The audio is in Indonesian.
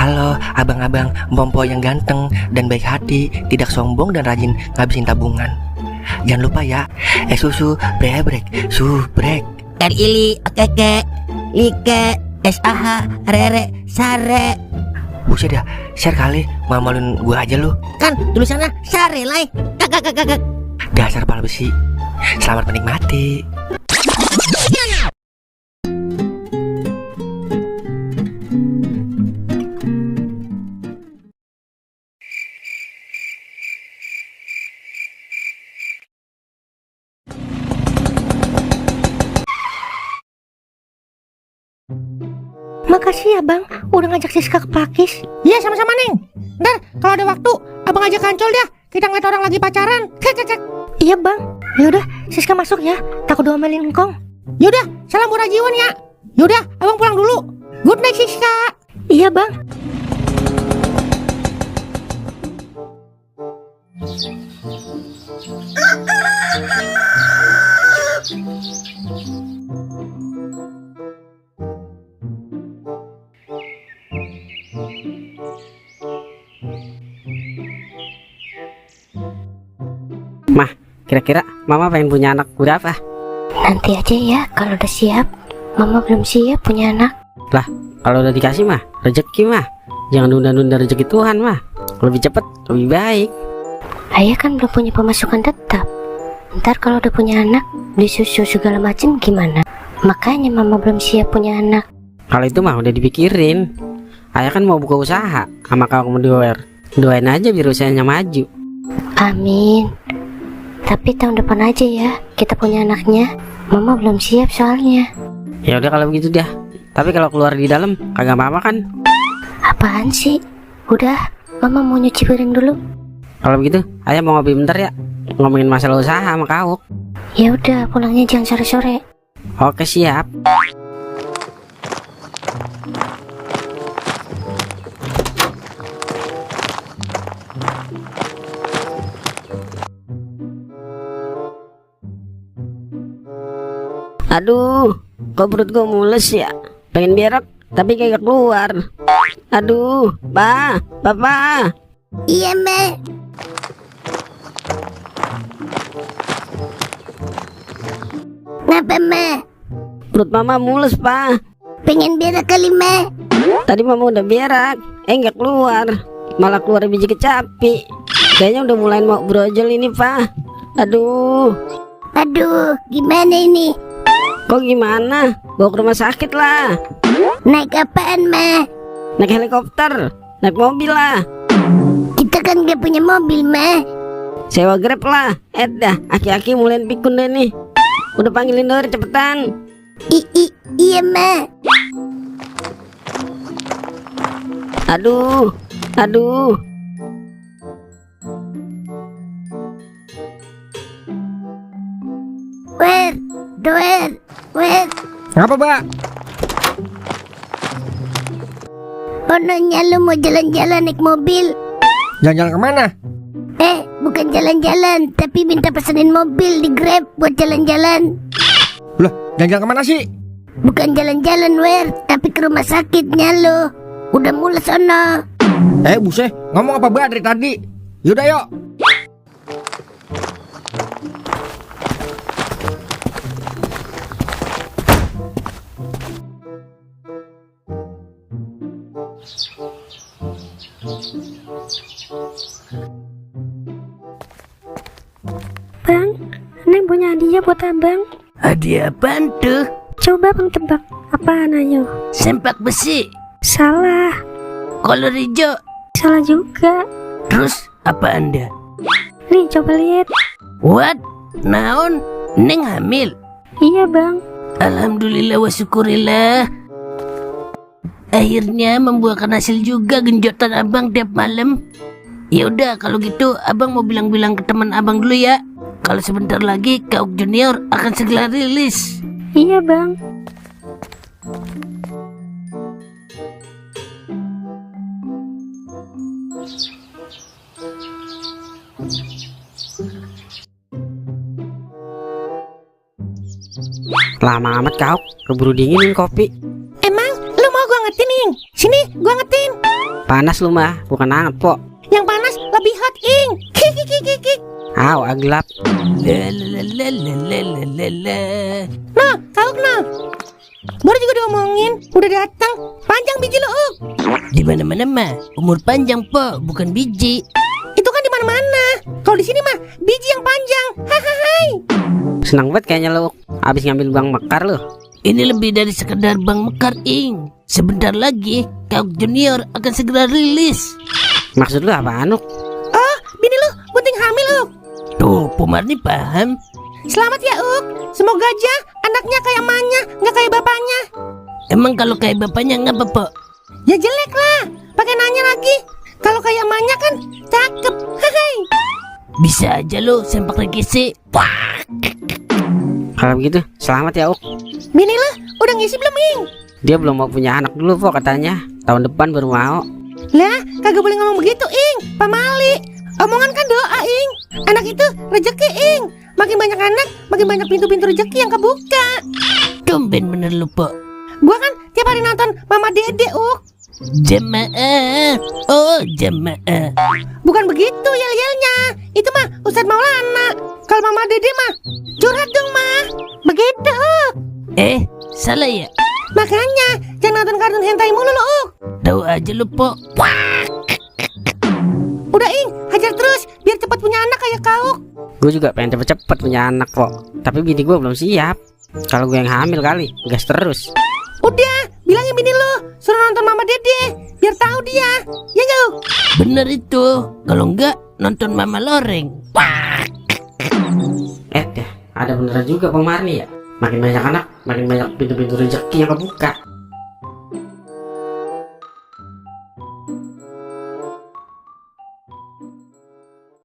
Halo abang-abang Bompo yang ganteng dan baik hati, tidak sombong dan rajin ngabisin tabungan. Jangan lupa ya, susu brebrek, subrek. Ili, keke, like, SAH, rere, sare. Buset dah, share kali, malu-maluin gua aja lu. Kan tulisannya sare lai. Kakak. Dasar pala besi. Selamat menikmati. Makasih ya bang, udah ngajak Siska ke Pakis. Iya sama-sama Neng. Ntar kalau ada waktu abang ajak Kancol dah. Kita ngeliat orang lagi pacaran. Cek. Iya bang, yaudah Siska masuk ya, takut diomelin engkong. Yaudah, salam murah jiwa ya. Yaudah, abang pulang dulu. Good night Siska. Iya bang. Mah, kira-kira mama pengen punya anak berapa? Nanti aja ya kalau udah siap. Mama belum siap punya anak. Lah, kalau udah dikasih mah, rezeki mah. Jangan nunda-nunda rezeki Tuhan mah. Lebih cepat, lebih baik. Ayah kan belum punya pemasukan tetap. Ntar kalau udah punya anak, beli susu segala macem gimana? Makanya mama belum siap punya anak. Kalau itu mah udah dipikirin. Ayah kan mau buka usaha sama kamu doer. Doain aja biar usahanya maju. Amin. Tapi tahun depan aja ya kita punya anaknya. Mama belum siap soalnya. Ya udah kalau begitu dah. Tapi kalau keluar di dalam kagak apa-apa kan? Apaan sih? Udah, mama mau nyuci piring dulu. Kalau begitu, ayah mau ngopi bentar ya. Ngomongin masalah usaha sama kau. Ya udah, pulangnya jangan sore-sore. Oke, siap. Aduh, kok perut gue mules ya? Pengen berak, tapi kagak keluar. Aduh, Papa. Iya, Me. Ngapa, Me? Perut mama mules, Pa. Pengen berak kali, Me. Tadi mama udah berak, nggak keluar. Malah keluar biji kecapi. Kayaknya udah mulai mau brojol ini, Pa. Aduh, Gimana ini? kok gimana? Bawa ke rumah sakit lah. Naik apaan, Me? Naik helikopter, naik mobil lah. Kita kan gak punya mobil, Me. Sewa Grab lah. Dah, aki-aki mulai pikun deh nih. Udah panggilin Dor cepetan. Iya, Me. Aduh. Wer. Ngapa Mbak? Kononnya lu mau jalan-jalan naik mobil. Jalan-jalan kemana? Bukan jalan-jalan, tapi minta pesenin mobil di Grab buat jalan-jalan. Lah, jalan-jalan kemana sih? Bukan jalan-jalan, Wer, tapi ke rumah sakitnya lo. Udah mulai sono. Buset, ngomong apa Mbak dari tadi? Yaudah yuk. Bang, Neng punya hadiah buat abang. Hadiah apaan tuh? Coba bang tebak, apaan ayo? Sempak besi. Salah. Kolor hijau. Salah juga. Terus apa anda? Nih coba lihat. What? Naon? Neng hamil? Iya bang. Alhamdulillah wa syukurillah. Akhirnya membuahkan hasil juga genjotan abang tiap malam. Ya udah kalau gitu abang mau bilang-bilang ke teman abang dulu ya. Kalau sebentar lagi Kauk Junior akan segera rilis. Iya bang. Lama amat kau, keburu dinginin kopi. Emang lu mau gua ngetin, Ing? Sini, gua ngetin. Panas lu mah, bukan hangat po. Yang panas lebih hot, Ing. Kik. Aw, aglap. La la la la la la la la. Nah, Kauk nah. Baru juga diomongin, udah datang. Panjang biji lo, Uk. Di mana-mana mah umur panjang po, bukan biji. Itu kan di mana-mana. Kalau di sini mah biji yang panjang. Hahaha. Senang banget kayaknya lu. Abis ngambil bang mekar lu. Ini lebih dari sekedar bang mekar, Ing. Sebentar lagi Kauk Junior akan segera rilis. Maksud lu apaan, Uk? Oh, bini lu bunting hamil, Uk. Tuh, Pumarni paham. Selamat ya, Uk. Semoga aja anaknya kayak emaknya, nggak kayak bapaknya. Emang kalau kayak bapaknya ngapa po? Ya jelek lah. Pakai nanya lagi. Kalau kayak emaknya kan cakep. Hai. Bisa aja lo sempak rekisi. Kalau begitu, selamat ya, Uk. Bini lu udah ngisi belum, Ing? Dia belum mau punya anak dulu, po katanya. Tahun depan baru mau. Lah, kagak boleh ngomong begitu, Ing. Pak Mali. Omongan kan doa, Ing. Anak itu rezeki, Ing. Makin banyak anak, makin banyak pintu-pintu rezeki yang kebuka. Tumben bener lu po. Gua kan tiap hari nonton Mama Dede, Uk. Jemaah. Oh, jemaah. Bukan begitu yel-yelnya. Itu mah Ustadz Maulana. Kalau Mama Dede mah curhat dong, mah. Begitu, Uk. Salah ya? Makanya jangan nonton kartun hentai mulu lo, Uk. Tahu aja lu po. Udah, Ing, hajar terus biar cepat punya anak kayak Kauk. Gue juga pengen cepet-cepet punya anak, po. Tapi bini gue belum siap. Kalau gue yang hamil kali, gas terus. Udah, bilangin bini lu suruh nonton Mama Dede biar tahu dia. Ya nggak, Uk? Bener itu. Kalau enggak nonton Mama Loreng. Ada beneran juga Bang Marni ya. Makin banyak anak, makin banyak pintu-pintu rezeki yang kebuka.